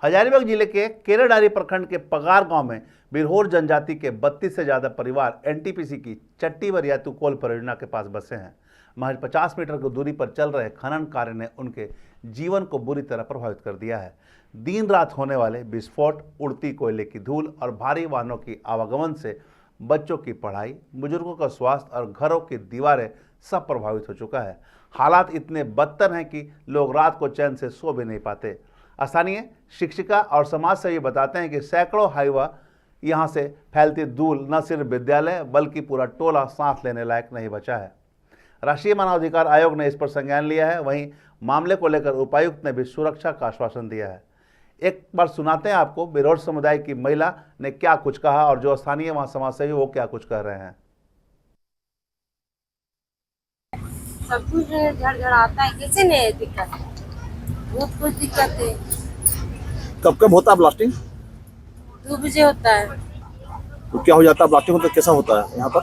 हजारीबाग जिले के केरेडारी प्रखंड के पगार गांव में बिरहोर जनजाति के 32 से ज्यादा परिवार एनटीपीसी की चट्टी बरियातू कोल परियोजना के पास बसे हैं। महज 50 मीटर की दूरी पर चल रहे खनन कार्य ने उनके जीवन को बुरी तरह प्रभावित कर दिया है। दिन रात होने वाले विस्फोट, उड़ती कोयले की धूल और भारी वाहनों की आवागमन से बच्चों की पढ़ाई, बुजुर्गों का स्वास्थ्य और घरों की दीवारें सब प्रभावित हो चुका है। हालात इतने बदतर हैं कि लोग रात को चैन से सो भी नहीं पाते। स्थानीय शिक्षिका और समाज सेवी बताते हैं कि सैकड़ों हाईवा यहां से फैलती धूल न सिर्फ विद्यालय बल्कि पूरा टोला सांस लेने लायक नहीं बचा है। राष्ट्रीय मानवाधिकार आयोग ने इस पर संज्ञान लिया है। वहीं मामले को लेकर उपायुक्त ने भी सुरक्षा का आश्वासन दिया है। एक बार सुनाते हैं आपको बिरहोर समुदाय की महिला ने क्या कुछ कहा और जो स्थानीय वहां समाज सेवी वो क्या कुछ कह रहे हैं। सब कुछ झड़झड़ाता है, कैसे नहीं दिक्कत, बहुत कुछ दिक्कत है। कब कब होता है ब्लास्टिंग? 2 बजे होता है। तो क्या हो जाता है ब्लास्टिंग होता है? कैसा होता है यहाँ पर?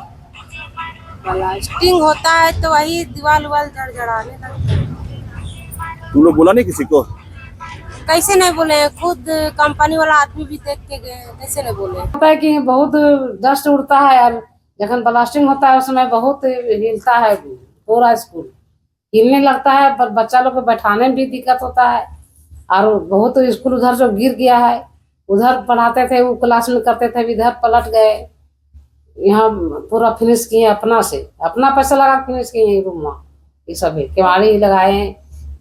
ब्लास्टिंग होता है तो वही दीवार उवाल झड़झड़ाने लगता है। तुम लोग बोला नहीं किसी को? कैसे नहीं बोले, खुद कंपनी वाला आदमी भी देख के गए, कैसे नहीं बोले। होता है कि बहुत डस्ट उड़ता है और जब ब्लास्टिंग होता है उसमें बहुत हिलता है, पूरा स्कूल हिलने लगता है। पर बच्चा लोग को बैठाने में भी दिक्कत होता है और बहुत स्कूल उधर जो गिर गया है, उधर पढ़ाते थे वो क्लास में करते थे, इधर पलट गए। यहाँ पूरा फिनिश किए, अपना पैसा लगा फिनिश किए रूम में, ये सब केवाड़ी लगाए,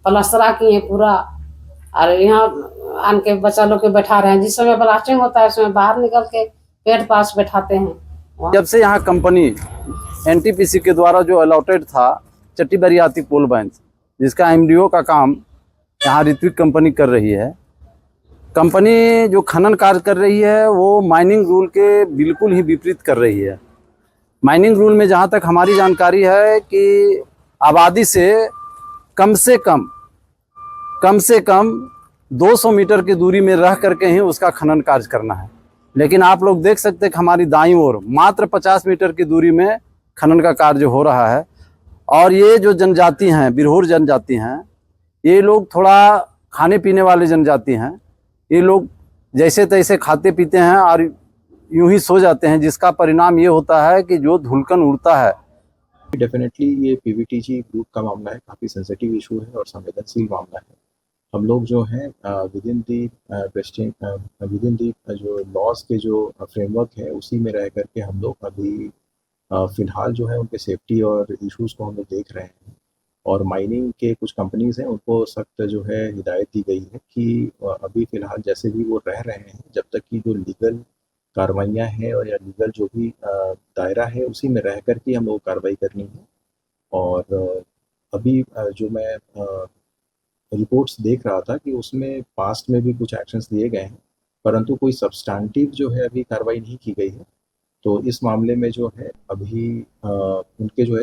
प्लास्टरा किए पूरा। और यहाँ आन के बच्चा लोग के बैठा रहे हैं। जिस समय ब्लास्टिंग होता है उसमें बाहर निकल के पेड़ पास बैठाते हैं। जब से यहाँ कंपनी एनटीपीसी के द्वारा जो अलॉटेड था चट्टी बरियाती पुल बेंच, जिसका एमडीओ का काम यहाँ ऋत्विक कंपनी कर रही है। कंपनी जो खनन कार्य कर रही है वो माइनिंग रूल के बिल्कुल ही विपरीत कर रही है। माइनिंग रूल में जहाँ तक हमारी जानकारी है कि आबादी से कम से कम 200 मीटर की दूरी में रह करके ही उसका खनन कार्य करना है। लेकिन आप लोग देख सकते हैं कि हमारी दाईं ओर मात्र 50 मीटर की दूरी में खनन का कार्य हो रहा है। और ये जो जनजाति हैं, बिरहोर जनजाति हैं, ये लोग थोड़ा खाने पीने वाले जनजाति हैं। ये लोग जैसे तैसे खाते पीते हैं और यूं ही सो जाते हैं, जिसका परिणाम ये होता है कि जो धुलकन उड़ता है। डेफिनेटली ये पीवीटीजी ग्रुप का मामला है, काफ़ी सेंसिटिव इशू है और संवेदनशील मामला है। हम लोग जो हैं विद इन दी जो लॉज के जो फ्रेमवर्क है उसी में रह करके हम लोग अभी फ़िलहाल जो है उनके सेफ्टी और इश्यूज़ को हम लोग देख रहे हैं। और माइनिंग के कुछ कंपनीज़ हैं उनको सख्त जो है हिदायत दी गई है कि अभी फ़िलहाल जैसे भी वो रह रहे हैं, जब तक कि जो लीगल कार्रवाइयाँ हैं और या लीगल जो भी दायरा है उसी में रह कर के हम लोग कार्रवाई करनी है। और अभी जो मैं रिपोर्ट्स देख रहा था कि उसमें पास्ट में भी कुछ एक्शंस लिए गए हैं, परंतु कोई सब्सटैंटिव जो है अभी कार्रवाई नहीं की गई है। तो इस मामले में जो है अभी उनके जो है